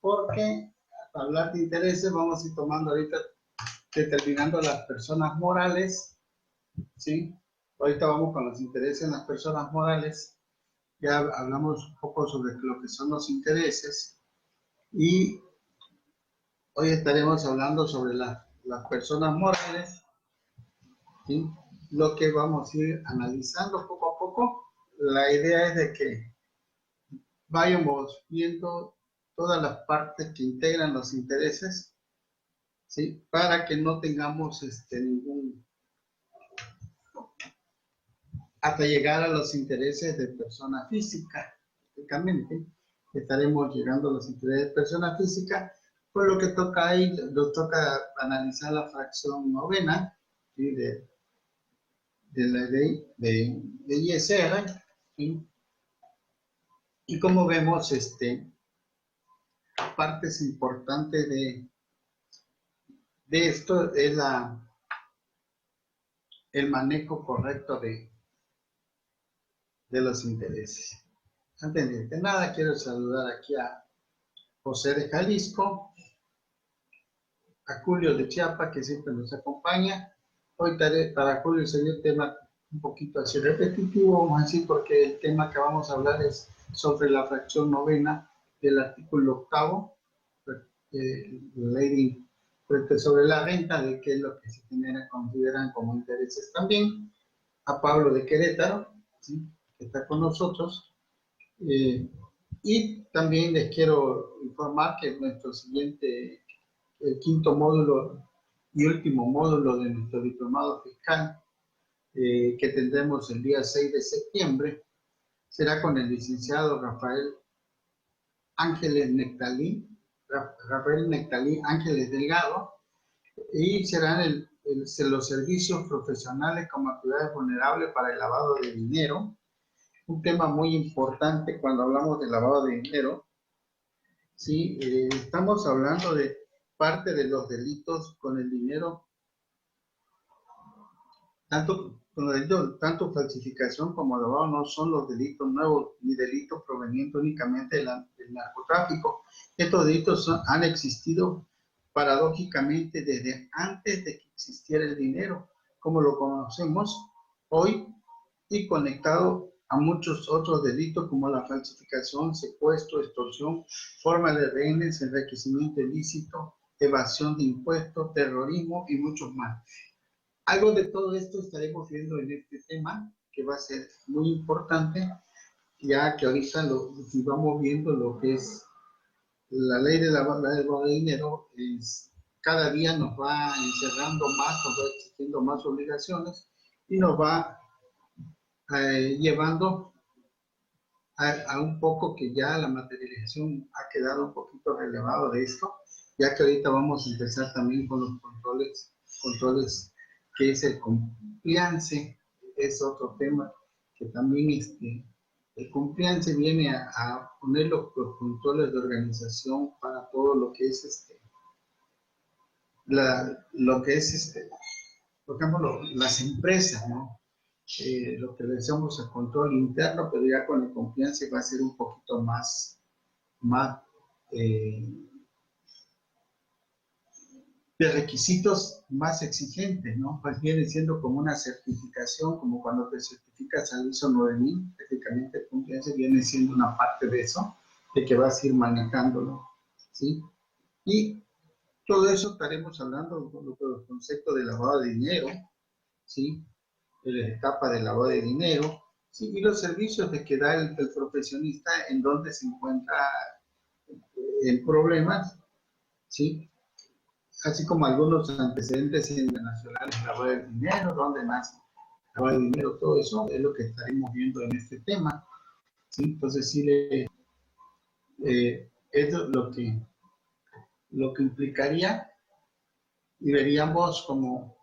porque para hablar de intereses vamos a ir tomando ahorita, determinando las personas morales, ¿sí? Ahorita vamos con los intereses en las personas morales. Ya hablamos un poco sobre lo que son los intereses y hoy estaremos hablando sobre las personas morales, ¿sí? Lo que vamos a ir analizando poco a poco. La idea es de que vayamos viendo todas las partes que integran los intereses, ¿sí? Para que no tengamos ningún, hasta llegar a los intereses de persona física. Prácticamente estaremos llegando a los intereses de persona física, por lo que toca ahí, nos toca analizar la fracción novena, ¿sí? de la ley de ISR, ¿sí? Y como vemos, partes importantes de esto es el manejo correcto de los intereses. Antes de nada, quiero saludar aquí a José de Jalisco, a Julio de Chiapas, que siempre nos acompaña. Hoy para Julio sería un tema un poquito así repetitivo, vamos a decir, porque el tema que vamos a hablar es sobre la fracción novena del artículo octavo, la ley sobre la renta, de qué es lo que se consideran como intereses también. A Pablo de Querétaro, ¿sí? Que está con nosotros. Y también les quiero informar que nuestro siguiente, el quinto módulo y último módulo de nuestro diplomado fiscal, que tendremos el día 6 de septiembre, será con el licenciado Rafael Nectalí Ángeles Delgado, y serán los servicios profesionales como actividades vulnerables para el lavado de dinero. Un tema muy importante cuando hablamos de lavado de dinero, ¿sí? Estamos hablando de parte de los delitos con el dinero, tanto falsificación como lavado no son los delitos nuevos, ni delitos provenientes únicamente del narcotráfico. Estos delitos han existido paradójicamente desde antes de que existiera el dinero, como lo conocemos hoy, y conectado a muchos otros delitos como la falsificación, secuestro, extorsión, forma de rehenes, enriquecimiento ilícito, evasión de impuestos, terrorismo y muchos más. Algo de todo esto estaremos viendo en este tema, que va a ser muy importante, ya que ahorita si vamos viendo lo que es la ley de lavado de dinero, cada día nos va encerrando más, nos va exigiendo más obligaciones y nos va llevando a un poco que ya la materialización ha quedado un poquito relevado de esto, ya que ahorita vamos a empezar también con los controles que es el compliance, es otro tema que también el compliance viene a poner los controles de organización para todo lo que es por ejemplo, las empresas, ¿no? Lo que le decimos el control interno, pero ya con el compliance va a ser un poquito más de requisitos más exigentes, ¿no? Pues viene siendo como una certificación, como cuando te certificas al ISO 9000, prácticamente el compliance viene siendo una parte de eso, de que vas a ir manejándolo, ¿sí? Y todo eso estaremos hablando con el concepto de lavado de dinero, ¿sí? De la etapa de lavado de dinero, ¿sí? Y los servicios de que da el profesionista en donde se encuentra en problemas, ¿sí? Así como algunos antecedentes internacionales de lavado de dinero, donde más lavado de dinero, todo eso es lo que estaremos viendo en este tema, ¿sí? Entonces sí, es lo que implicaría, y veríamos como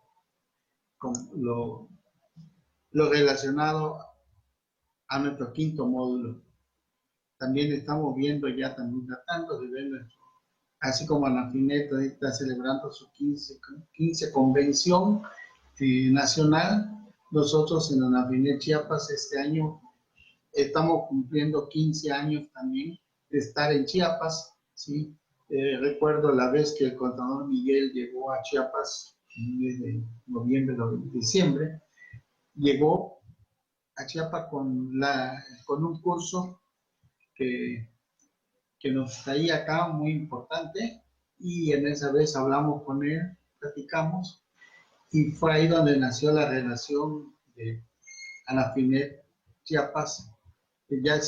lo relacionado a nuestro quinto módulo. También estamos viendo ya, también tratando de ver así como Anafinet está celebrando su 15 convención nacional. Nosotros en Anafinet Chiapas este año estamos cumpliendo 15 años también de estar en Chiapas, ¿sí? Recuerdo la vez que el contador Miguel llegó a Chiapas, en el mes de noviembre, diciembre, llegó a Chiapas con un curso que nos traía acá muy importante, y en esa vez hablamos con él, platicamos, y fue ahí donde nació la relación de Anafinet Chiapas, ya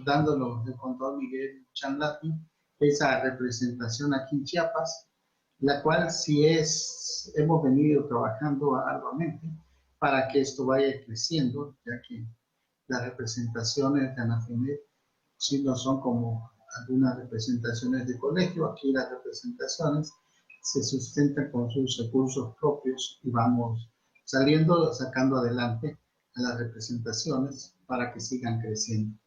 dándonos el contador Miguel Chanlati esa representación aquí en Chiapas, la cual hemos venido trabajando arduamente para que esto vaya creciendo, ya que las representaciones de Anafinet sí no son como algunas representaciones de colegio. Aquí las representaciones se sustentan con sus recursos propios y vamos sacando adelante a las representaciones para que sigan creciendo.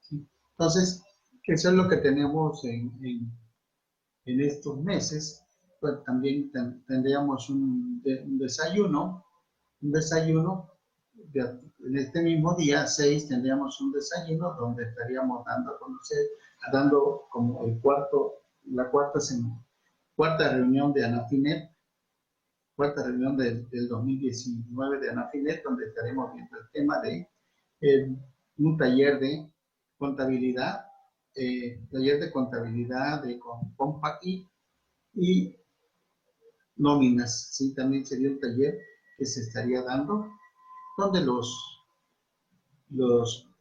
¿Sí? Entonces, eso es lo que tenemos en estos meses. Pues también tendríamos un desayuno, en este mismo día 6 tendríamos un desayuno donde estaríamos dando a conocer, dando como la cuarta reunión de Anafinet, cuarta reunión del 2019 de Anafinet, donde estaremos viendo el tema de un taller de contabilidad, de Compaqui y nóminas. Sí, también sería un taller que se estaría dando, donde los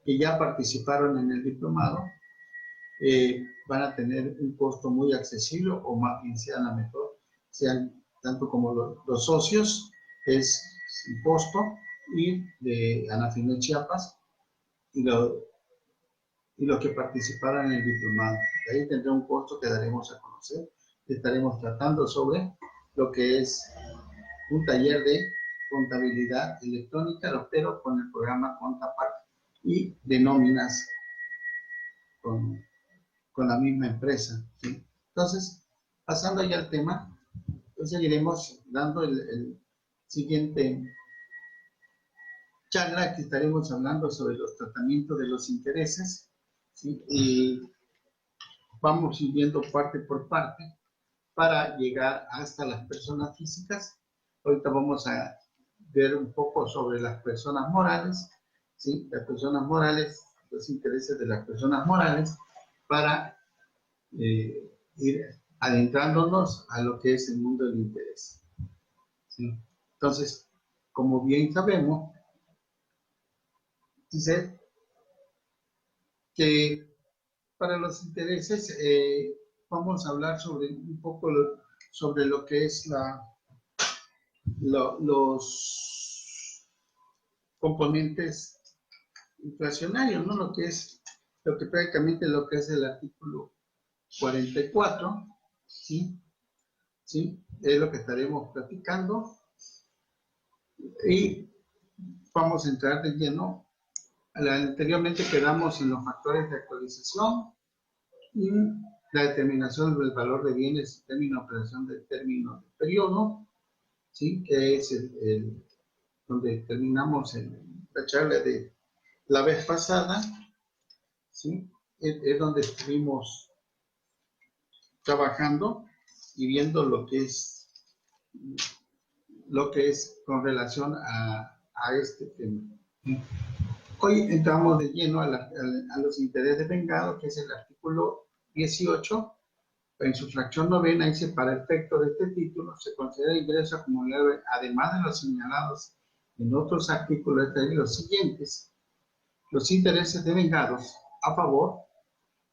que ya participaron en el diplomado van a tener un costo muy accesible, o más bien sea la mejor, sean tanto como los socios, es sin costo, y de Anafinet Chiapas, y los que participaron en el diplomado. De ahí tendrá un costo que daremos a conocer. Estaremos tratando sobre lo que es un taller de contabilidad electrónica, pero con el programa Contapac, y de nóminas con la misma empresa. ¿Sí? Entonces, pasando ya al tema, pues seguiremos dando el siguiente charla, que estaremos hablando sobre los tratamientos de los intereses, ¿sí? Y vamos viendo parte por parte para llegar hasta las personas físicas. Ahorita vamos a ver un poco sobre las personas morales, ¿sí? Las personas morales, los intereses de las personas morales, para ir adentrándonos a lo que es el mundo del interés. ¿Sí? Entonces, como bien sabemos, dice que para los intereses vamos a hablar un poco sobre lo que es los componentes inflacionarios, ¿no? Lo que prácticamente lo que es el artículo 44, ¿sí? ¿Sí? Es lo que estaremos platicando, y vamos a entrar de lleno. Anteriormente quedamos en los factores de actualización y la determinación del valor de bienes, término de operación del término de periodo, ¿sí? Que es donde terminamos la charla de la vez pasada, ¿sí? Es donde estuvimos trabajando y viendo lo que es con relación a este tema. Hoy entramos de lleno a los intereses vengados, que es el artículo 18. En su fracción novena dice: para efecto de este título se considera ingreso acumulable, además de los señalados en otros artículos de los siguientes: los intereses devengados a favor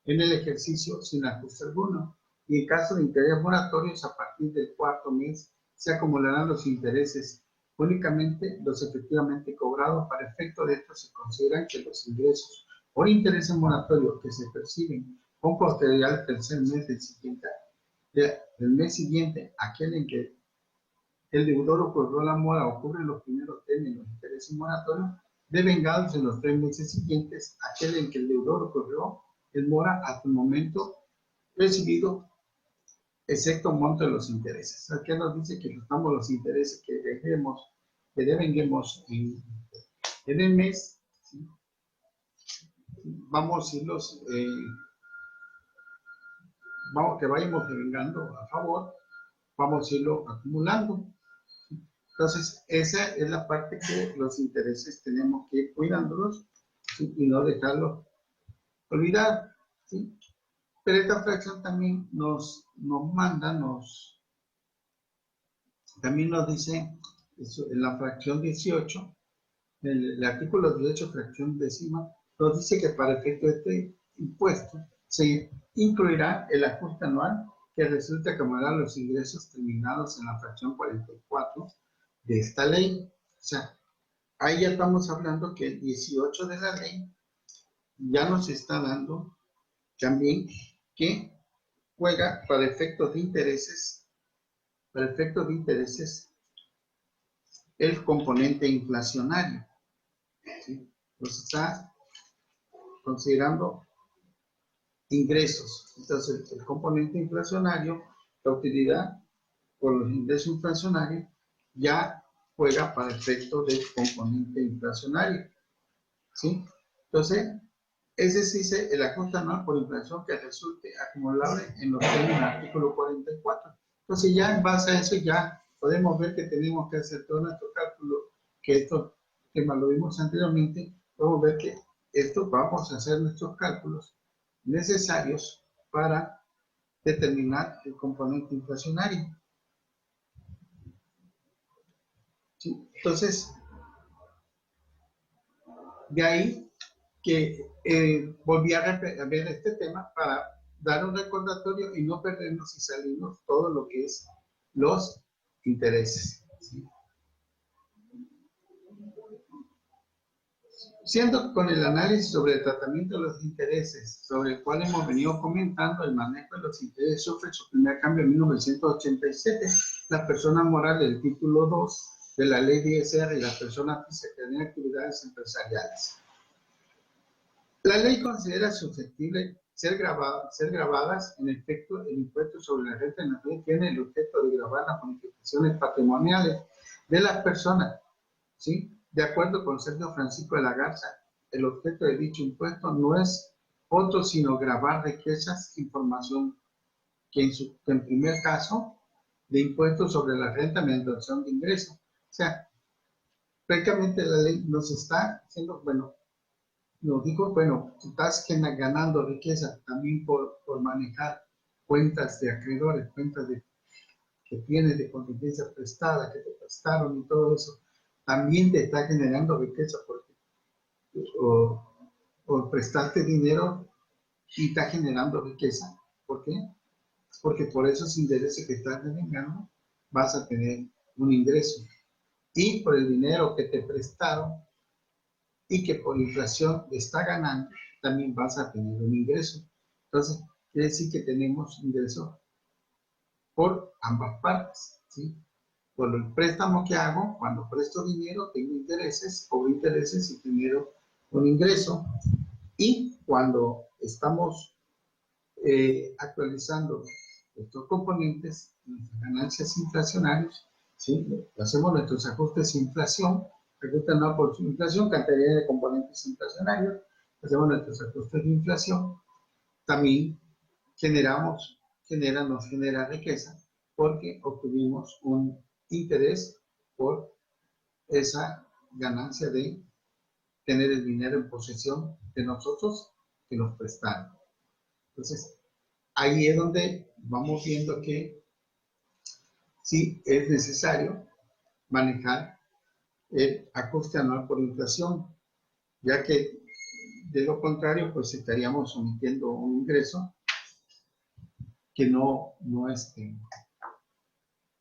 en el ejercicio sin ajuste alguno, y en caso de interés moratorios, a partir del cuarto mes se acumularán los intereses, únicamente los efectivamente cobrados. Para efecto de esto se consideran que los ingresos por intereses moratorios que se perciben con posterioridad al tercer mes del mes siguiente, aquel en que el deudor ocurrió la mora, ocurren los primeros términos de intereses moratorios devengados en los 3 meses siguientes, aquel en que el deudor ocurrió el mora hasta el momento recibido, excepto monto de los intereses. Aquí nos dice que juntamos los intereses que devenguemos en el mes, ¿sí? Vamos a irlos que vayamos devengando a favor, vamos a irlo acumulando. Entonces, esa es la parte que los intereses tenemos que ir cuidándolos, ¿sí? Y no dejarlos olvidar, ¿sí? Pero esta fracción también nos manda, también nos dice, eso, en la fracción 18, el artículo 18, fracción décima, nos dice que para efecto de este impuesto se incluirá el ajuste anual que resulte acumular los ingresos terminados en la fracción 44 de esta ley. O sea, ahí ya estamos hablando que el 18 de la ley ya nos está dando también que juega para efectos de intereses, el componente inflacionario, ¿sí? Nos está considerando ingresos. Entonces, el componente inflacionario, la utilidad por los ingresos inflacionarios, ya juega para efectos del componente inflacionario, ¿sí? Entonces, ese sí es el ajuste anual por inflación que resulte acumulable en los términos del artículo 44. Entonces, ya en base a eso, ya podemos ver que tenemos que hacer todo nuestro cálculo, que esto, que lo vimos anteriormente, podemos ver que esto vamos a hacer nuestros cálculos necesarios para determinar el componente inflacionario, ¿sí? Entonces, de ahí que volví a ver este tema para dar un recordatorio y no perdernos y salirnos todo lo que es los intereses, ¿sí? Siendo con el análisis sobre el tratamiento de los intereses, sobre el cual hemos venido comentando, el manejo de los intereses sufre su primer cambio en 1987. Las personas morales del título 2 de la ley 10R y las personas físicas que tienen actividades empresariales. La ley considera susceptible ser grabadas, en efecto, el impuesto sobre la renta nacional tiene el objeto de grabar las manifestaciones patrimoniales de las personas, ¿sí? De acuerdo con Sergio Francisco de la Garza, el objeto de dicho impuesto no es otro sino grabar riquezas, información que en primer caso de impuestos sobre la renta mediante opción de ingreso. O sea, prácticamente la ley nos está diciendo, bueno, nos dijo, bueno, tú estás ganando riqueza también por manejar cuentas de acreedores, cuentas que tienes de contingencia prestada, que te prestaron y todo eso, también te está generando riqueza porque o prestaste dinero y está generando riqueza. ¿Por qué? Porque por esos intereses que estás devengando vas a tener un ingreso. Y por el dinero que te prestaron y que por inflación está ganando, también vas a tener un ingreso. Entonces, quiere decir que tenemos ingreso por ambas partes, ¿sí? Por el préstamo que hago, cuando presto dinero, tengo intereses, cobro intereses y genero un ingreso. Y cuando estamos actualizando estos componentes, nuestras ganancias inflacionarias, ¿sí? Hacemos nuestros ajustes de inflación, ajuste anual por inflación, cantidad de componentes inflacionarios, hacemos nuestros ajustes de inflación, también nos genera riqueza, porque obtuvimos un interés por esa ganancia de tener el dinero en posesión de nosotros que nos prestaron. Entonces, ahí es donde vamos viendo que sí es necesario manejar el ajuste anual por inflación, ya que de lo contrario, pues estaríamos omitiendo un ingreso que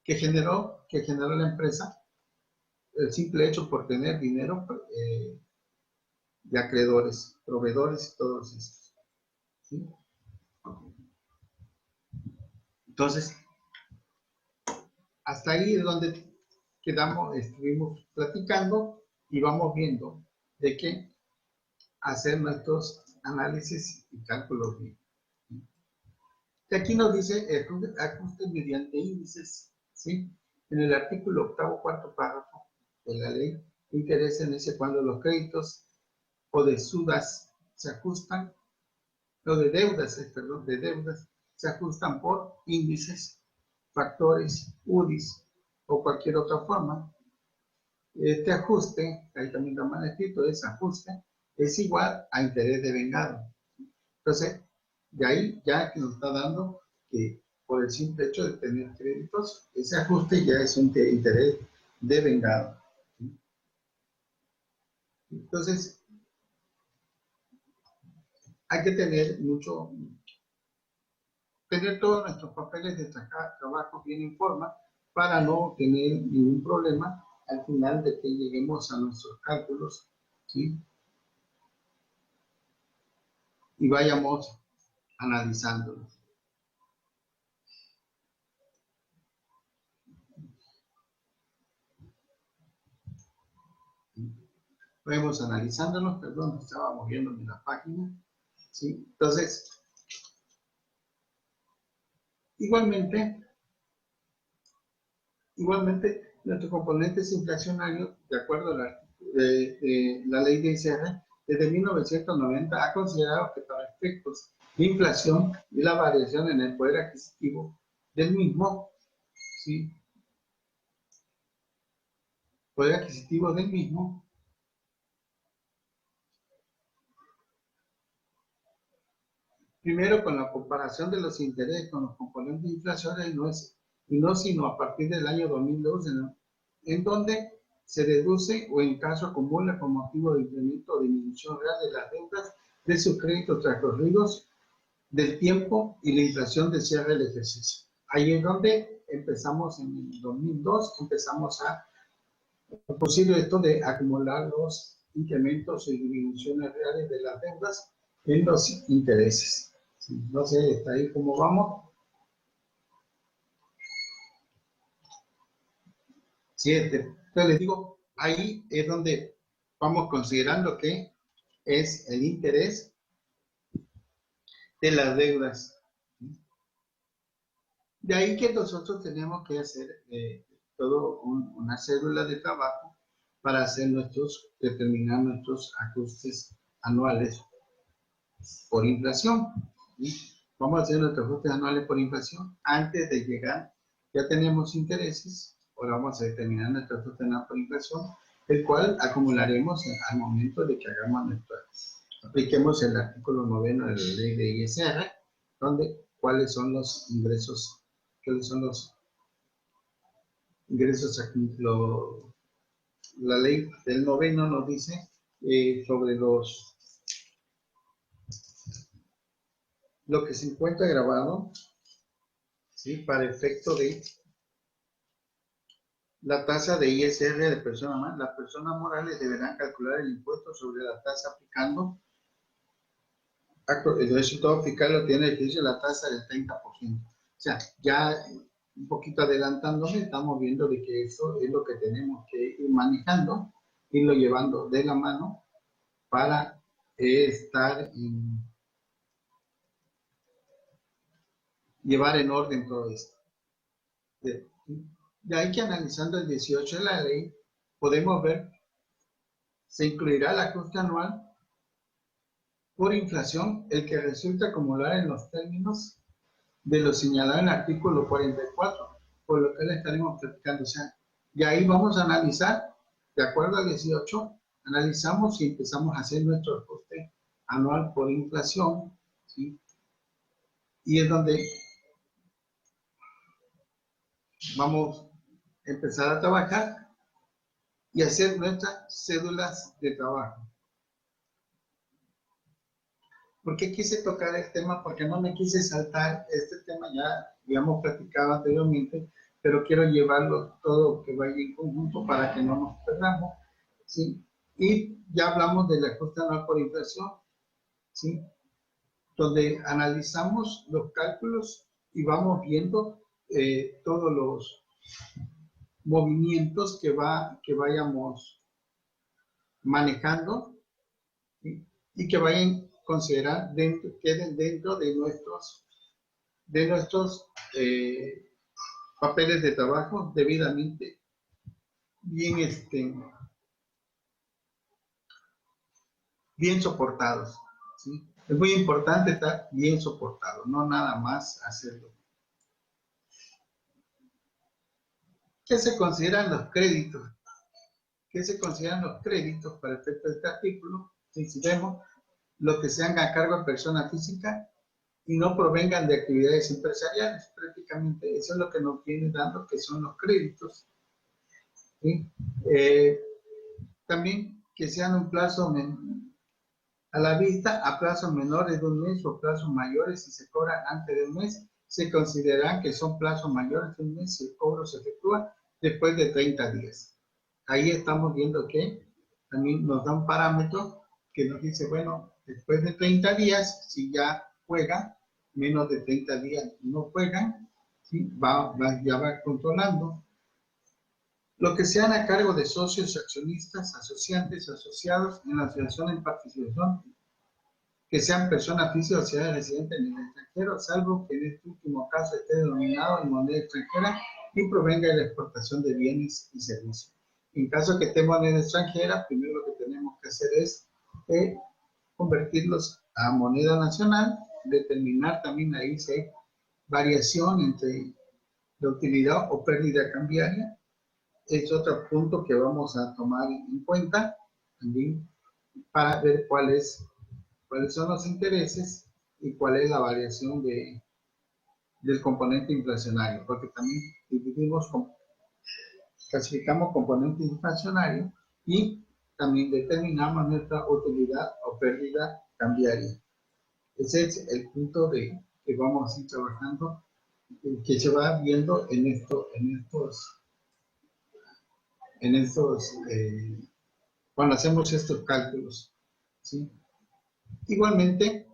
que generó la empresa el simple hecho por tener dinero de acreedores, proveedores y todos estos, ¿sí? Entonces, hasta ahí es donde estuvimos platicando y vamos viendo de qué hacer nuestros análisis y cálculos bien. Y aquí nos dice ajuste mediante índices, ¿sí? En el artículo octavo, cuarto párrafo de la ley, interesa dice cuando los créditos o de deudas se se ajustan por índices, factores, UDIs o cualquier otra forma. Este ajuste, ahí también está mal escrito, es ajuste, es igual a interés devengado. Entonces, de ahí ya que nos está dando que por el simple hecho de tener créditos, ese ajuste ya es un interés devengado. Entonces, hay que tener todos nuestros papeles de trabajo bien en forma para no tener ningún problema al final de que lleguemos a nuestros cálculos, ¿sí? Y vayamos analizándolos. Vamos analizándolos, perdón, estaba moviéndome la página, ¿sí? Entonces, igualmente, nuestros componentes inflacionarios, de acuerdo a la ley de ICR, desde 1990 ha considerado que para efectos de inflación y la variación en el poder adquisitivo del mismo, ¿sí? Poder adquisitivo del mismo, primero con la comparación de los intereses con los componentes inflacionarios, no sino a partir del año 2012, ¿no? En donde se deduce o en caso acumula con motivo de incremento o disminución real de las deudas de sus créditos transcurridos del tiempo y la inflación de cierre del ejercicio. Ahí es donde empezamos en el 2002, empezamos a posible esto de acumular los incrementos y disminuciones reales de las deudas en los intereses. ¿Sí? No sé, está ahí cómo vamos. 7. Entonces les digo, ahí es donde vamos considerando que es el interés de las deudas. De ahí que nosotros tenemos que hacer una cédula de trabajo para determinar nuestros ajustes anuales por inflación. ¿Sí? Vamos a hacer nuestros ajustes anuales por inflación antes de llegar. Ya tenemos intereses, ahora vamos a determinar nuestro ajuste anual por inflación, el cual acumularemos al momento de que apliquemos el artículo 9 de la ley de ISR, donde cuáles son los ingresos la ley del 9 nos dice sobre lo que se encuentra grabado, ¿sí? Para efecto de la tasa de ISR de persona moral. Las personas morales deberán calcular el impuesto sobre la tasa aplicando. El resultado fiscal lo tiene el ejercicio de la tasa del 30%. O sea, ya un poquito adelantándome, estamos viendo de que eso es lo que tenemos que ir manejando, irlo llevando de la mano para llevar en orden todo esto. De ahí que analizando el 18 de la ley, podemos ver, se incluirá el ajuste anual por inflación, el que resulta acumular en los términos de lo señalado en el artículo 44, por lo que le estaremos platicando. O sea, y ahí vamos a analizar, de acuerdo al 18, analizamos y empezamos a hacer nuestro ajuste anual por inflación, ¿sí? Y es donde vamos a empezar a trabajar y hacer nuestras cédulas de trabajo. ¿Por qué quise tocar el tema? Porque no me quise saltar este tema, ya hemos platicado anteriormente, pero quiero llevarlo todo que vaya en conjunto para que no nos perdamos, ¿sí? Y ya hablamos del ajuste anual por inflación, ¿sí? Donde analizamos los cálculos y vamos viendo todos los movimientos que vayamos manejando, ¿sí? Y que vayan considerar queden dentro de nuestros papeles de trabajo debidamente bien soportados, ¿sí? Es muy importante estar bien soportado, no nada más hacerlo. ¿Qué se consideran los créditos? ¿Qué se consideran los créditos para efecto de este artículo? Si vemos lo que sean a cargo de persona física y no provengan de actividades empresariales, prácticamente eso es lo que nos viene dando, que son los créditos. ¿Sí? También que sean un plazo a la vista, a plazos menores de un mes o plazos mayores si se cobran antes de un mes, se consideran que son plazos mayores de un mes si el cobro se efectúa después de 30 días. Ahí estamos viendo que también nos da un parámetro que nos dice, bueno, después de 30 días, si ya juegan, menos de 30 días no juegan, ¿sí? Ya va controlando. Lo que sean a cargo de socios, accionistas, asociantes, asociados en la asociación en participación, que sean personas físicas o ciudadanas residentes en el extranjero, salvo que en este último caso esté denominado en moneda extranjera y provenga de la exportación de bienes y servicios. En caso que esté en moneda extranjera, primero lo que tenemos que hacer es convertirlos a moneda nacional, determinar también ahí si hay variación entre la utilidad o pérdida cambiaria. Es otro punto que vamos a tomar en cuenta también para ver cuáles son los intereses y cuál es la variación del componente inflacionario, porque también clasificamos componente inflacionario y también determinamos nuestra utilidad o pérdida cambiaria. Ese es el punto que vamos a ir trabajando, que se va viendo en estos cuando hacemos estos cálculos, ¿sí? Igualmente,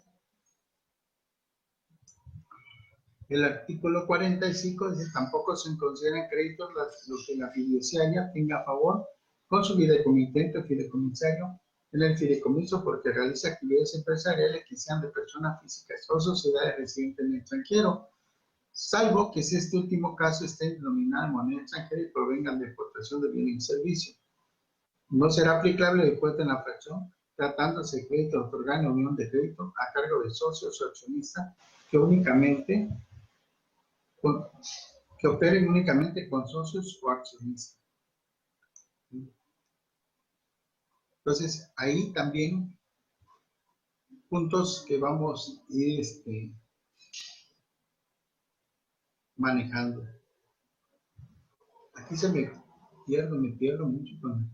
el artículo 45 dice, tampoco se consideran créditos los que la fiduciaria tenga a favor con su fideicomitente o fideicomisario en el fideicomiso porque realiza actividades empresariales que sean de personas físicas o sociedades residentes en el extranjero, salvo que si este último caso esté denominado en moneda extranjera y provengan de exportación de bienes y servicios. No será aplicable después de la fracción tratándose de crédito otorgado en unión de crédito a cargo de socios o accionistas que operen únicamente con socios o accionistas. Entonces, ahí también puntos que vamos a ir manejando. Aquí me pierdo mucho con...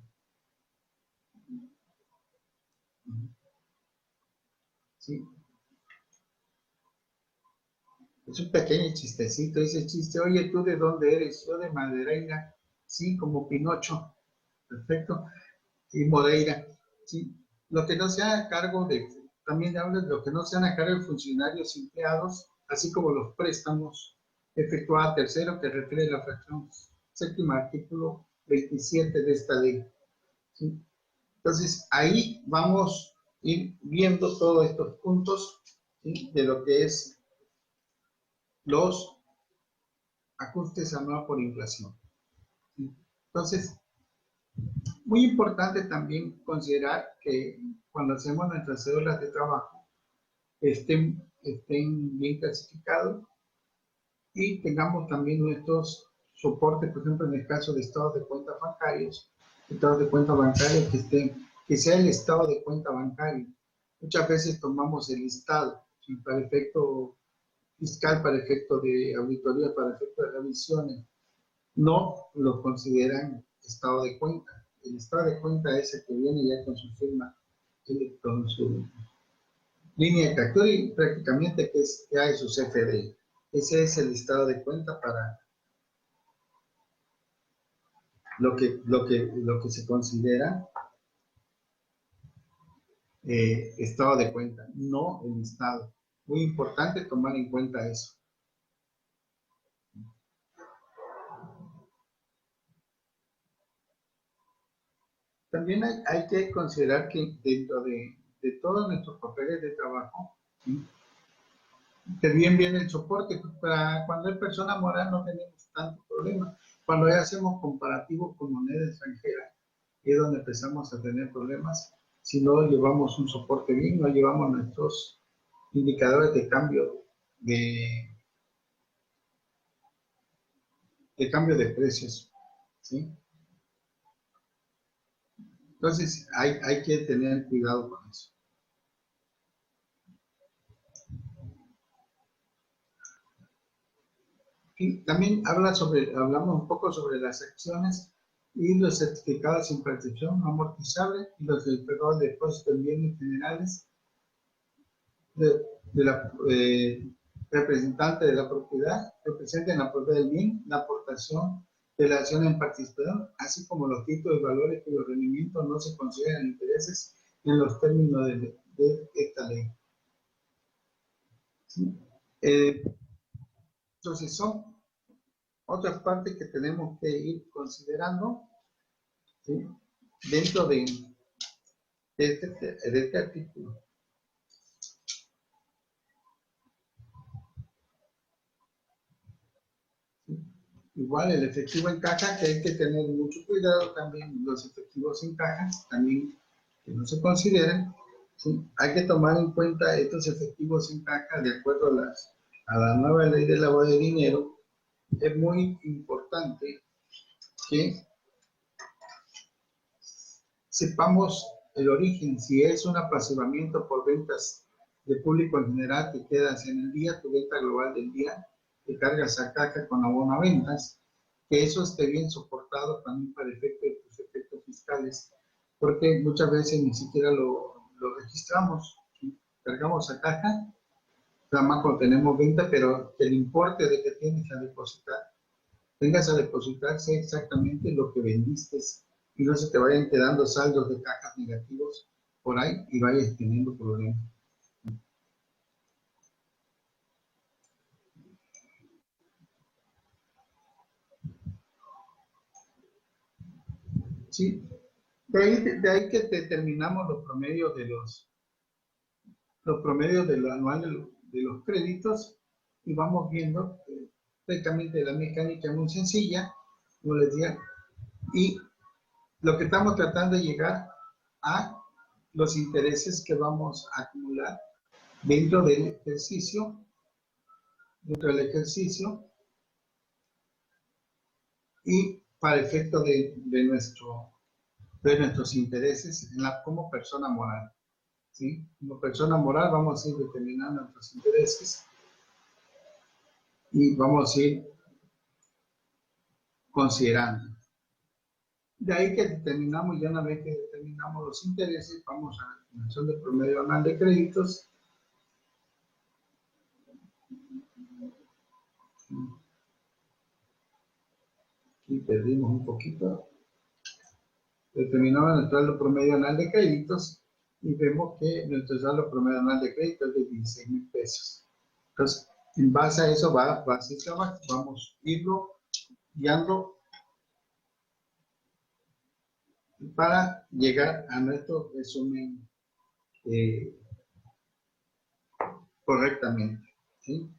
Sí. Es un pequeño chistecito, ese chiste, oye, ¿tú de dónde eres? Yo de Madeira, sí, como Pinocho, perfecto, y Moreira, sí. Lo que no sea a cargo también habla de lo que no sean a cargo de funcionarios empleados, así como los préstamos efectuados a tercero que refiere la fracción séptima, artículo 27 de esta ley, ¿sí? Entonces, ahí vamos a ir viendo todos estos puntos, ¿sí? De lo que es los ajustes anuales por inflación. Entonces, muy importante también considerar que cuando hacemos nuestras cédulas de trabajo estén bien clasificados y tengamos también nuestros soportes, por ejemplo, en el caso de estados de cuentas bancarios, que sea el estado de cuenta bancario. Muchas veces tomamos el listado, ¿sí? Para efecto fiscal, para efecto de auditoría, para efecto de revisiones. No lo consideran estado de cuenta. El estado de cuenta es el que viene ya con su firma, con su línea de captura y prácticamente que es ya de su CFDI. Ese es el estado de cuenta para lo que se considera estado de cuenta, no el estado. Muy importante tomar en cuenta eso. También hay que considerar que dentro de todos nuestros papeles de trabajo, ¿sí? Que bien viene el soporte. Para cuando es persona moral no tenemos tanto problema. Cuando ya hacemos comparativos con moneda extranjera, es donde empezamos a tener problemas. Si no llevamos un soporte bien, no llevamos nuestros indicadores de cambio de cambio de precios, ¿sí? Entonces, hay que tener cuidado con eso. Y también hablamos un poco sobre las acciones y los certificados sin percepción no amortizable y los certificados de depósito en bienes generales de la representante de la propiedad, representan la propiedad del bien, la aportación de la acción en participación, así como los títulos y valores cuyos rendimientos no se consideran intereses en los términos de esta ley. ¿Sí? Entonces son otras partes que tenemos que ir considerando, ¿sí? Dentro de este artículo. ¿Sí? Igual el efectivo en caja, que hay que tener mucho cuidado también, los efectivos en caja, también que no se consideren, ¿sí? Hay que tomar en cuenta estos efectivos en caja de acuerdo a la nueva ley de lavado de dinero. Es muy importante que sepamos el origen, si es un apaciguamiento por ventas de público en general que quedas en el día, tu venta global del día, que cargas a caja con abono a ventas, que eso esté bien soportado también para efecto de tus efectos fiscales, porque muchas veces ni siquiera lo registramos, ¿sí? Cargamos a caja, nada más cuando tenemos venta, pero el importe de que tienes a depositar, tengas a depositar, sé exactamente lo que vendiste y no se te vayan quedando saldos de cajas negativos por ahí y vayas teniendo problemas. Sí, de ahí que determinamos los promedios de lo anual de los créditos y vamos viendo prácticamente la mecánica muy sencilla, como les decía, y lo que estamos tratando de llegar a los intereses que vamos a acumular dentro del ejercicio, y para efecto de nuestros intereses como persona moral. ¿Sí? Como persona moral vamos a ir determinando nuestros intereses y vamos a ir considerando. De ahí que determinamos, ya una vez que determinamos los intereses, vamos a la estimación del promedio anual de créditos. Aquí perdimos un poquito. Determinamos nuestro saldo promedio anual de créditos y vemos que nuestro saldo promedio anual de crédito es de 16,000 pesos. Entonces, en base a eso vamos a irlo guiando para llegar a nuestro resumen correctamente. ¿Sí?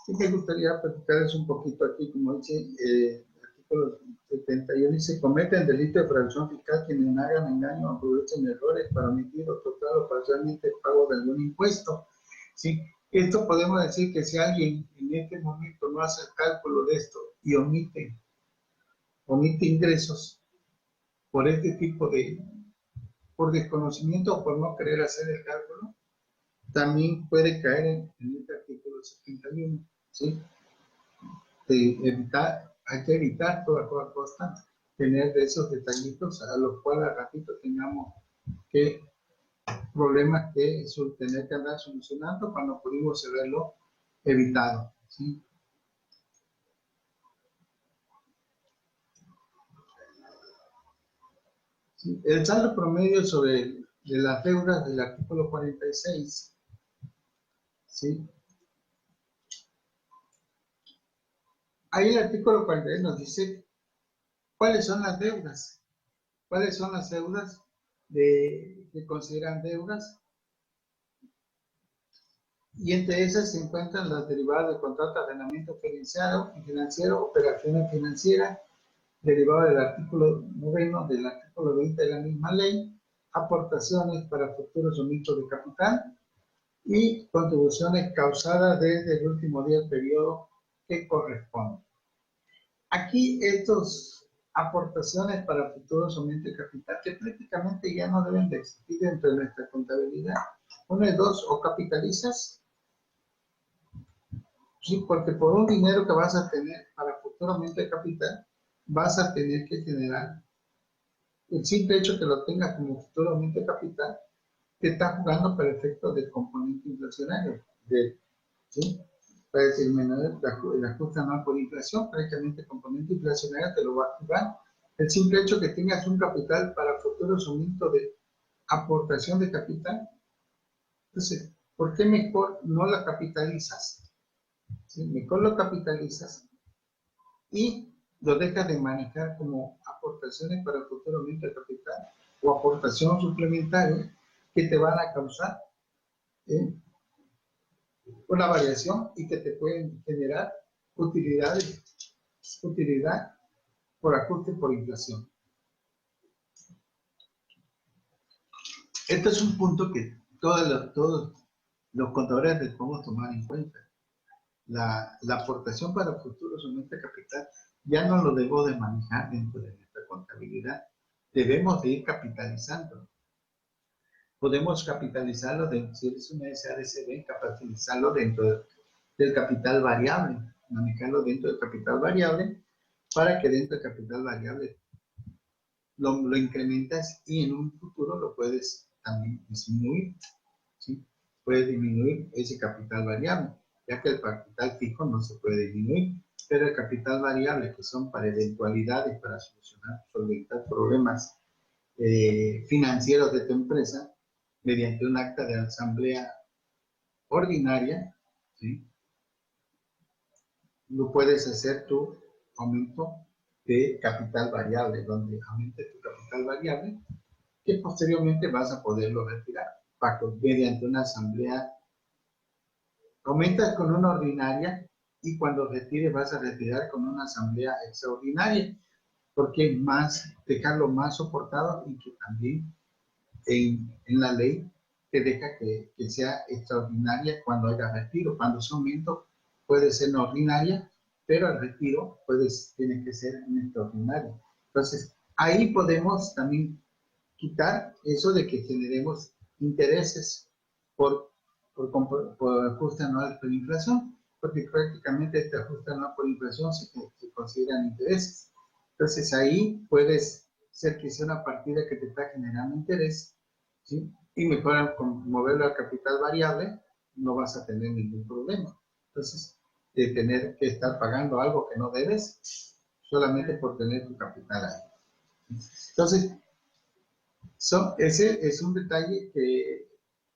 Sí me gustaría platicarles un poquito aquí, como dice el artículo 71, dice: cometen delito de fraude fiscal quienes hagan engaño o aprovechen errores para omitir o total o parcialmente el pago de algún impuesto. ¿Sí? Esto podemos decir que si alguien en este momento no hace el cálculo de esto y omite ingresos por este tipo por desconocimiento o por no querer hacer el cálculo, también puede caer en este artículo 71, ¿sí? Hay que evitar toda costa tener de esos detallitos a los cuales al ratito tengamos problemas que tener que andar solucionando cuando pudimos haberlo evitado, ¿sí? ¿Sí? El saldo promedio de las deudas del artículo 46, ¿sí? Ahí el artículo 46 nos dice cuáles son las deudas, que consideran deudas, y entre esas se encuentran las derivadas de contrato de arrendamiento financiero, operaciones financieras, derivado del artículo 9 del artículo 20 de la misma ley, aportaciones para futuros aumentos de capital y contribuciones causadas desde el último día del periodo que corresponde. Aquí estas aportaciones para futuros aumentos de capital que prácticamente ya no deben de existir dentro de nuestra contabilidad. Uno de dos, o capitalizas, sí, porque por un dinero que vas a tener para futuro aumento de capital, vas a tener que generar el simple hecho que lo tengas como futuro aumento de capital, te está jugando para efectos del componente inflacionario, ¿sí? Para decir, el ajuste anual por inflación, prácticamente el componente inflacionario te lo va a jugar. El simple hecho que tengas un capital para futuros aumentos de aportación de capital. Entonces, ¿por qué mejor no la capitalizas? ¿Sí? Mejor lo capitalizas y lo dejas de manejar como aportaciones para futuro aumento de capital o aportación suplementaria que te van a causar una variación y que te pueden generar utilidad por ajuste por inflación. Este es un punto que todos los contadores podemos tomar en cuenta. La aportación para futuros aumentos de capital ya no lo debo de manejar dentro de nuestra contabilidad. Debemos de ir capitalizando. Podemos capitalizarlo, si eres una SADCB, capitalizarlo dentro del capital variable, manejarlo dentro del capital variable para que dentro del capital variable lo incrementas y en un futuro lo puedes también disminuir, ¿sí? Puedes disminuir ese capital variable, ya que el capital fijo no se puede disminuir, pero el capital variable, que son para eventualidades, para solventar problemas financieros de tu empresa, mediante un acta de asamblea ordinaria, ¿sí? Lo puedes hacer tu aumento de capital variable, donde aumente tu capital variable, que posteriormente vas a poderlo retirar mediante una asamblea. Aumentas con una ordinaria y cuando retires vas a retirar con una asamblea extraordinaria, porque más, dejarlo más soportado y que también en la ley te deja que sea extraordinaria cuando haya retiro. Cuando es aumento puede ser no ordinaria, pero el retiro tiene que ser un extraordinario. Entonces, ahí podemos también quitar eso de que generemos intereses por ajuste anual por inflación, porque prácticamente este ajuste anual por inflación se consideran intereses. Entonces ahí puedes ser que sea una partida que te está generando interés, ¿sí? Y mejor moverlo al capital variable, no vas a tener ningún problema. Entonces, de tener que estar pagando algo que no debes, solamente por tener tu capital ahí. Entonces, ese es un detalle que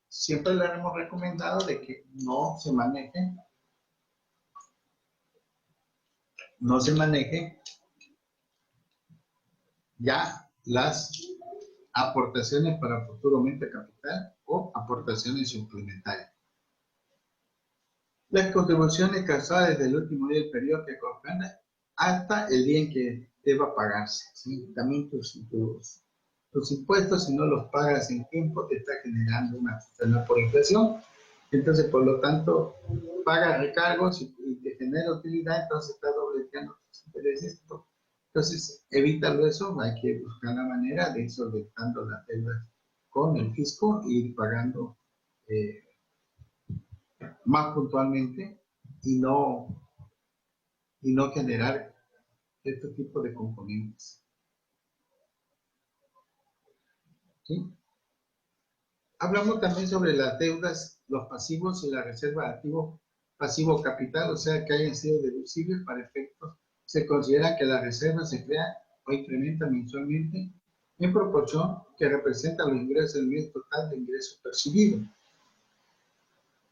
siempre le hemos recomendado de que no se maneje ya las aportaciones para futuro aumento de capital o aportaciones suplementarias. Las contribuciones causadas desde el último día del periodo que corresponde hasta el día en que deba pagarse, ¿sí? También tus impuestos, si no los pagas en tiempo, te está generando una ajuste por inflación. Entonces, por lo tanto, pagas recargos y te genera utilidad, entonces está dobleteando tus intereses. Entonces, evítalo eso, hay que buscar la manera de ir solventando las deudas con el fisco y ir pagando más puntualmente y no generar este tipo de componentes. ¿Sí? Hablamos también sobre las deudas, los pasivos y la reserva de activo pasivo capital, o sea, que hayan sido deducibles para efectos. Se considera que la reserva se crea o incrementa mensualmente en proporción que representa los ingresos del mes total de ingresos percibidos.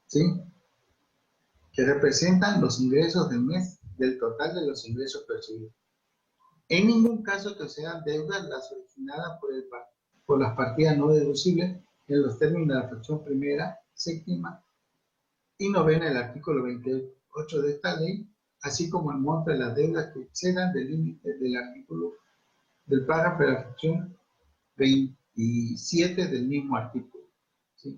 ¿Sí? Que representan los ingresos del mes del total de los ingresos percibidos. En ningún caso que sean deudas las originadas por las partidas no deducibles en los términos de la fracción primera, séptima y novena del artículo 28 de esta ley, así como el monto de las deudas que excedan del límite del artículo del párrafo de la fracción y 7 del mismo artículo, ¿sí?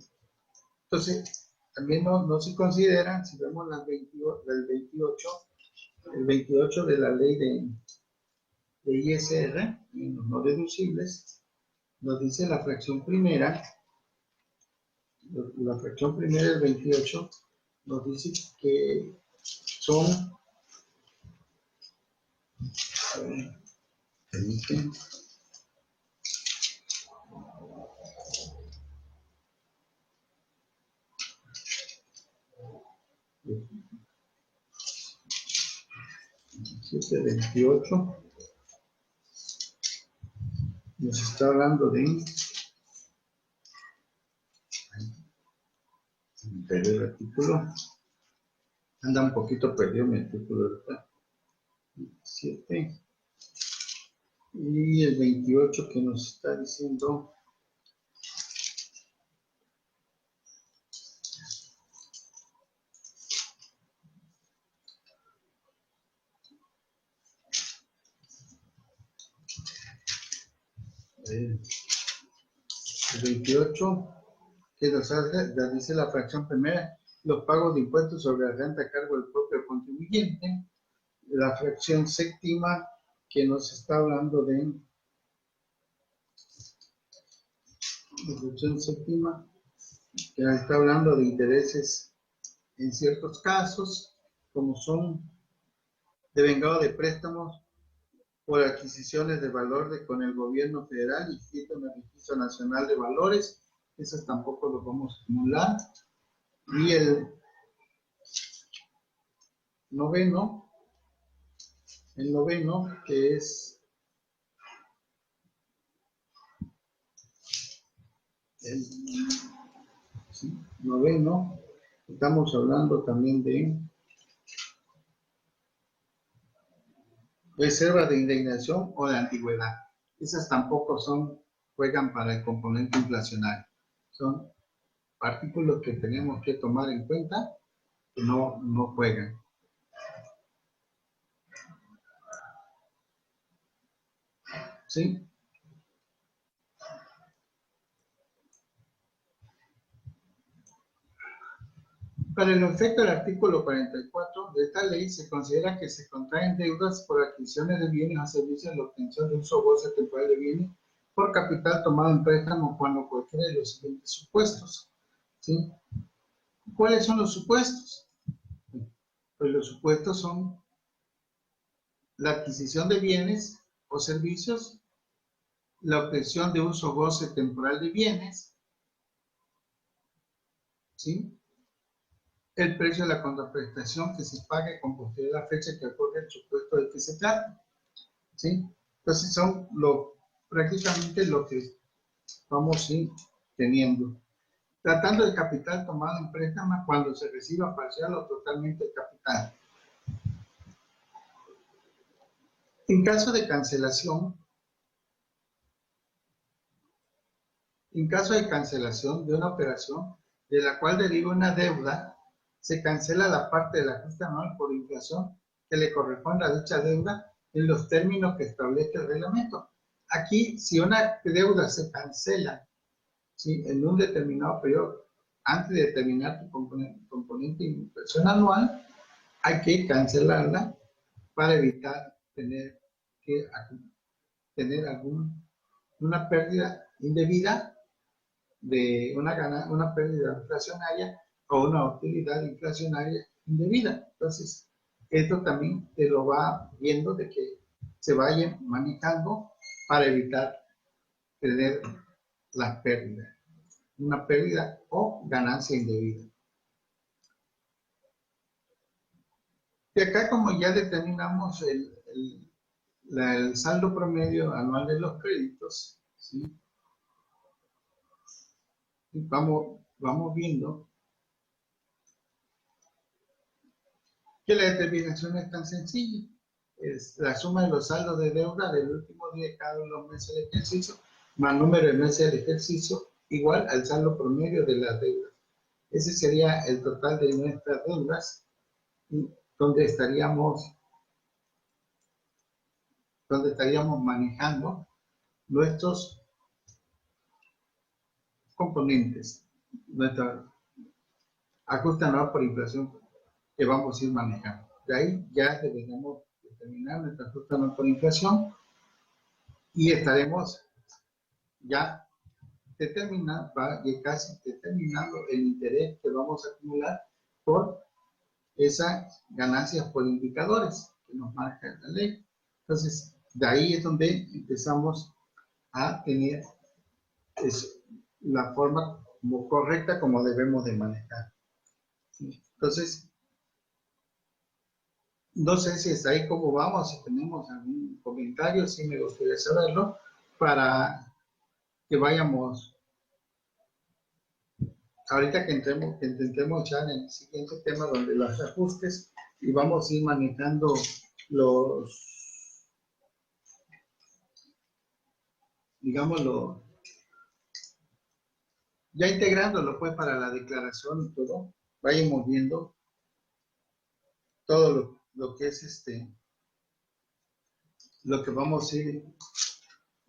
Entonces, también no se consideran, si vemos el 28 de la ley de ISR, en los no deducibles, nos dice la fracción primera del 28, nos dice que son, permiten, siete 28 nos está hablando de el artículo, anda un poquito perdido mi artículo, ¿verdad? 7 y el 28 que nos está diciendo el 28 que nos dice la fracción primera, los pagos de impuestos sobre la renta a cargo del propio contribuyente. La fracción séptima que nos está hablando de la fracción séptima que nos está hablando de intereses en ciertos casos, como son devengado de préstamos por adquisiciones de valor con el gobierno federal inscrito en el Registro Nacional de Valores. Esos tampoco los vamos a acumular. Y el noveno, que es el noveno, estamos hablando también de reserva de indignación o de antigüedad. Esas tampoco juegan para el componente inflacionario. Son artículos que tenemos que tomar en cuenta que no juegan. ¿Sí? Para el efecto del artículo 44 de esta ley, se considera que se contraen deudas por adquisiciones de bienes o servicios en la obtención de uso o goce temporal de bienes por capital tomado en préstamo cuando cualquiera de los siguientes supuestos. ¿Sí? ¿Cuáles son los supuestos? Pues los supuestos son la adquisición de bienes o servicios, la obtención de uso o goce temporal de bienes, ¿sí? El precio de la contraprestación que se pague con posterioridad a la fecha que ocurre el supuesto del que se trata, ¿sí? Entonces son prácticamente lo que vamos a ir teniendo. Tratando de capital tomado en préstamo cuando se reciba parcial o totalmente el capital. En caso de cancelación de una operación de la cual deriva una deuda, se cancela la parte del ajuste anual por inflación que le corresponde a dicha deuda en los términos que establece el reglamento. Aquí, si una deuda se cancela, ¿sí?, en un determinado periodo, antes de terminar tu componente de inversión anual, hay que cancelarla para evitar tener una pérdida indebida de una pérdida inflacionaria o una utilidad inflacionaria indebida. Entonces, esto también te lo va viendo de que se vayan manejando para evitar tener las pérdidas, una pérdida o ganancia indebida. Y acá, como ya determinamos el saldo promedio anual de los créditos, ¿sí?, vamos viendo que la determinación es tan sencilla. Es la suma de los saldos de deuda del último día de cada uno de los meses del ejercicio, más número de meses del ejercicio, igual al saldo promedio de las deudas. Ese sería el total de nuestras deudas, donde estaríamos manejando nuestros componentes, nuestra ajuste anual por inflación que vamos a ir manejando. De ahí ya deberíamos determinar nuestra ajuste anual por inflación y estaremos ya casi determinando el interés que vamos a acumular por esas ganancias por indicadores que nos marca la ley. Entonces, de ahí es donde empezamos a tener la forma como correcta como debemos de manejar. Entonces, no sé si está ahí cómo vamos, si tenemos algún comentario, sí me gustaría saberlo, para que vayamos, ahorita que intentemos ya en el siguiente tema donde los ajustes y vamos a ir manejando digámoslo, ya integrándolo pues para la declaración y todo, vayamos viendo todo lo que es lo que vamos a ir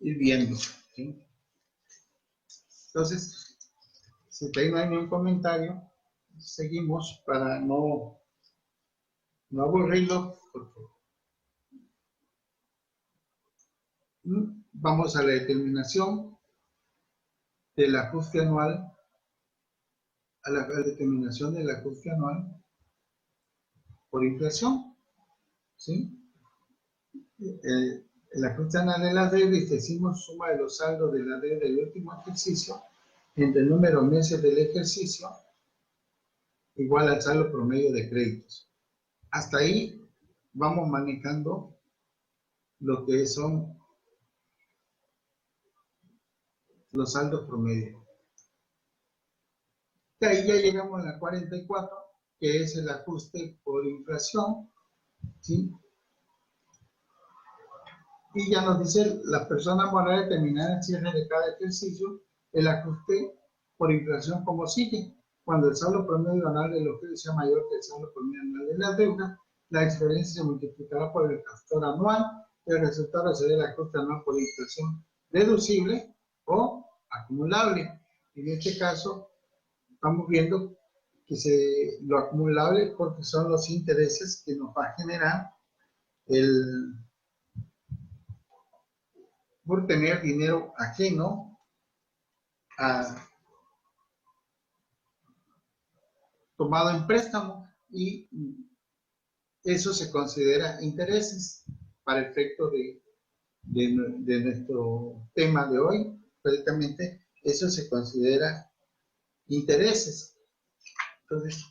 viendo, ¿sí? Entonces, si no hay ningún comentario, seguimos para no aburrirlo, porque vamos a la determinación del ajuste anual, a la determinación del ajuste anual por inflación, ¿sí? El ajuste anual de la deuda, y decimos suma de los saldos de la deuda del último ejercicio entre el número de meses del ejercicio igual al saldo promedio de créditos. Hasta ahí vamos manejando lo que son los saldos promedio. De ahí ya llegamos a la 44, que es el ajuste por inflación, ¿sí? Y ya nos dice la persona moral determinada el cierre de cada ejercicio, el ajuste por inflación como sigue. Cuando el saldo promedio anual de los créditos sea mayor que el saldo promedio anual de la deuda, la diferencia se multiplicará por el factor anual, el resultado será el ajuste anual por inflación deducible o acumulable. En este caso, estamos viendo que lo acumulable porque son los intereses que nos va a generar por tener dinero ajeno tomado en préstamo, y eso se considera intereses para efecto de nuestro tema de hoy. Prácticamente eso se considera intereses. Entonces,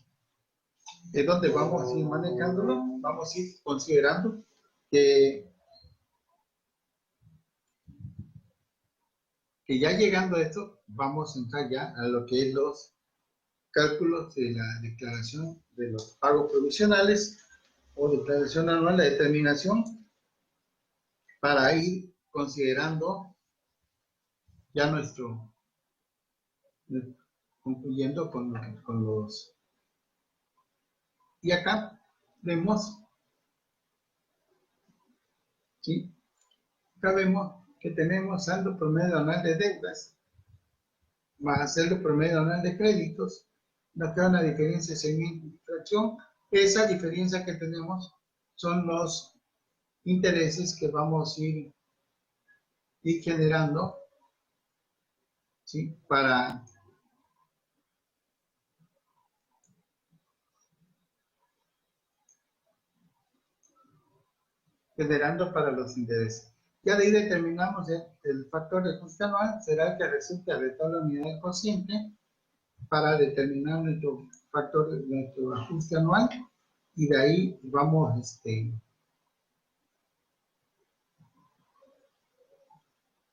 es donde vamos a ir manejándolo, vamos a ir considerando que ya llegando a esto, vamos a entrar ya a lo que es los cálculos de la declaración de los pagos provisionales o declaración anual, la determinación, para ir considerando ya concluyendo con los. Y acá vemos, ¿sí? Acá vemos que tenemos saldo promedio anual de deudas más saldo promedio anual de créditos. Nos queda una diferencia sin fracción. Esa diferencia que tenemos son los intereses que vamos a ir generando, ¿sí? Generando para los intereses. Ya de ahí determinamos el factor de ajuste anual, será el que resulte de toda la unidad de cociente para determinar nuestro factor, nuestro ajuste anual, y de ahí vamos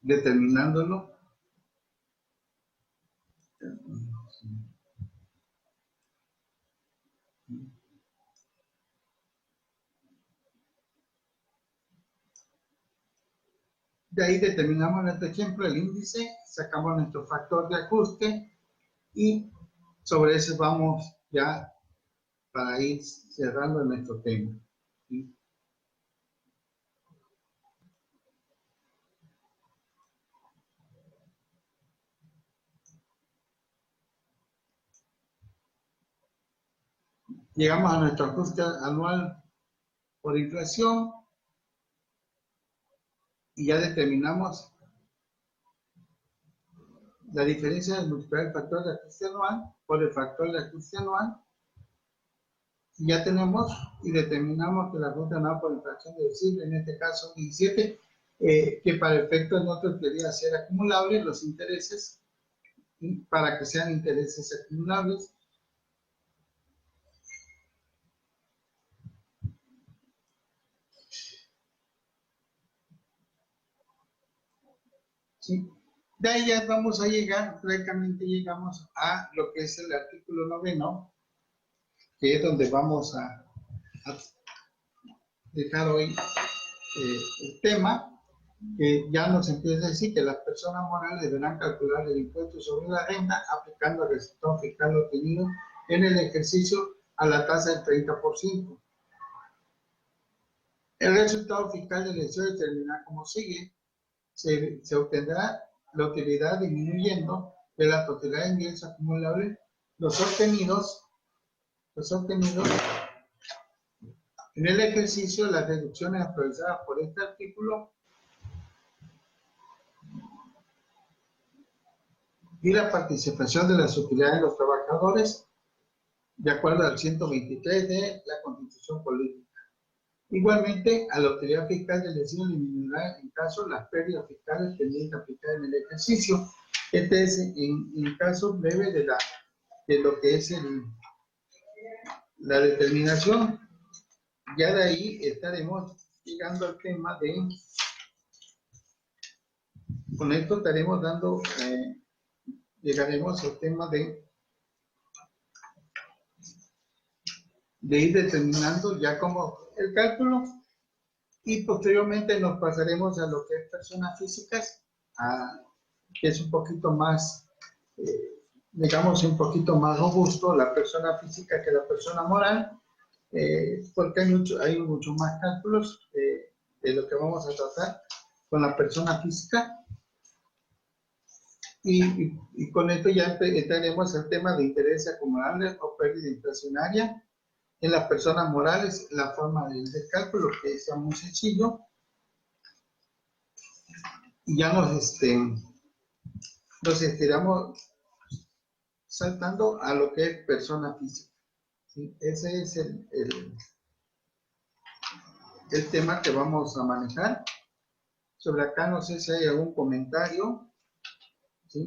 determinándolo. De ahí determinamos nuestro ejemplo, el índice, sacamos nuestro factor de ajuste y sobre eso vamos ya para ir cerrando nuestro tema. ¿Sí? Llegamos a nuestro ajuste anual por inflación y ya determinamos la diferencia de multiplicar el factor de ajuste anual por el factor de ajuste anual. Y ya tenemos y determinamos que la ajuste anual por inflación deducible, en este caso 17, que para efectos de nosotros debería ser acumulable los intereses, para que sean intereses acumulables. ¿Sí? De ahí ya vamos a llegar, prácticamente llegamos a lo que es el artículo 9, que es donde vamos a dejar hoy el tema, que ya nos empieza a decir que las personas morales deberán calcular el impuesto sobre la renta aplicando el resultado fiscal obtenido en el ejercicio a la tasa del 30%. El resultado fiscal del ejercicio determinará como sigue: se obtendrá la utilidad disminuyendo de la totalidad de ingresos acumulables los obtenidos en el ejercicio. Las deducciones aprovechadas por este artículo y la participación de las utilidades de los trabajadores de acuerdo al 123 de la Constitución Política. Igualmente, a la utilidad fiscal del ejercicio disminuirá en caso las pérdidas fiscales pendientes aplicadas en el ejercicio. Este es en caso breve de lo que es la determinación. Ya de ahí estaremos llegando al tema de, con esto estaremos dando, llegaremos al tema de ir determinando ya como el cálculo, y posteriormente nos pasaremos a lo que es personas físicas, que es un poquito más, digamos, un poquito más robusto la persona física que la persona moral, porque hay mucho más cálculos de lo que vamos a tratar con la persona física. Y con esto ya entraremos al tema de interés acumulable o pérdida inflacionaria en las personas morales, la forma del cálculo, que es muy sencillo. Y ya nos estiramos saltando a lo que es persona física. ¿Sí? Ese es el tema que vamos a manejar. Sobre acá no sé si hay algún comentario, ¿sí?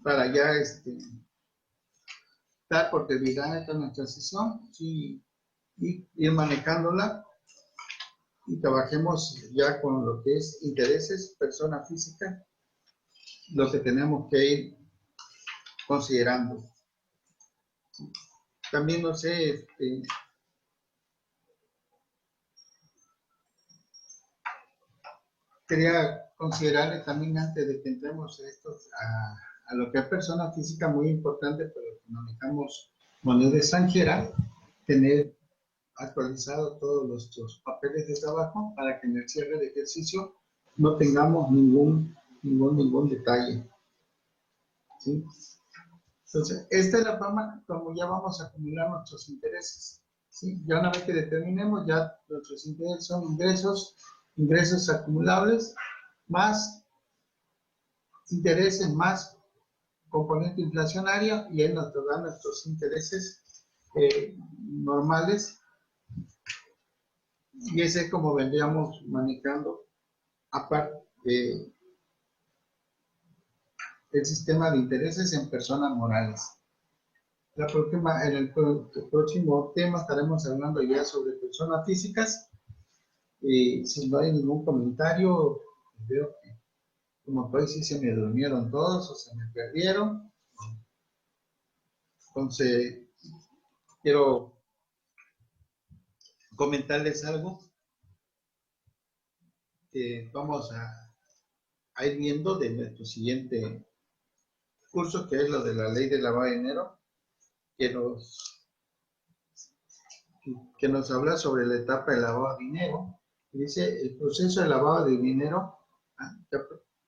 Para ya dar por terminada esta nuestra sesión, ¿sí? Y ir manejándola y trabajemos ya con lo que es intereses, persona física, lo que tenemos que ir considerando. También no sé, quería considerarle también, antes de que entremos a lo que es persona física, muy importante, pero que manejamos moneda extranjera, tener actualizado todos nuestros papeles de trabajo para que en el cierre de ejercicio no tengamos ningún detalle. ¿Sí? Entonces, esta es la forma como ya vamos a acumular nuestros intereses. ¿Sí? Ya una vez que determinemos, ya nuestros intereses son ingresos acumulables, más intereses, más componente inflacionario, y él nos da nuestros intereses normales, y ese es como vendríamos manejando aparte el sistema de intereses en personas morales. En el próximo tema estaremos hablando ya sobre personas físicas. Si no hay ningún comentario, veo que como pues sí se me durmieron todos o se me perdieron. Entonces, quiero comentarles algo que vamos a ir viendo de nuestro siguiente curso, que es lo de la ley de lavado de dinero, que nos habla sobre la etapa de lavado de dinero. Dice: el proceso de lavado de dinero,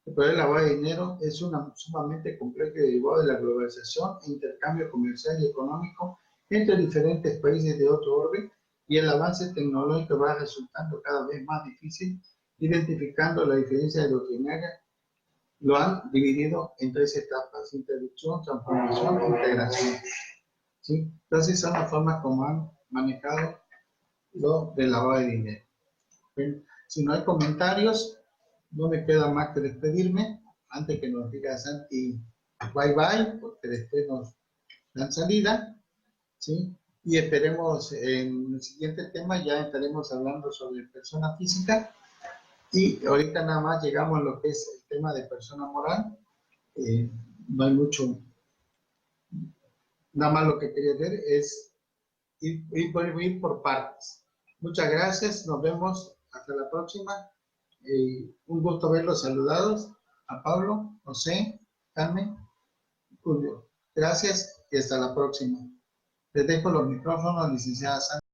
el lavado de dinero es sumamente complejo y derivado de la globalización e intercambio comercial y económico entre diferentes países de otro orden y el avance tecnológico va resultando cada vez más difícil, identificando la diferencia doctrinaria. Lo han dividido en 3 etapas: introducción, transformación e integración. ¿Sí? Entonces son las formas como han manejado lo del lavado de dinero. Bien, si no hay comentarios, no me queda más que despedirme antes que nos diga Santi bye bye, porque después nos dan salida, ¿sí? Y esperemos en el siguiente tema ya estaremos hablando sobre persona física, y ahorita nada más llegamos a lo que es el tema de persona moral. No hay mucho, nada más lo que quería ver es ir por partes. Muchas gracias, nos vemos hasta la próxima. Un gusto verlos saludados, a Pablo, José, Carmen, Julio. Gracias y hasta la próxima. Les dejo los micrófonos, licenciada Sandra.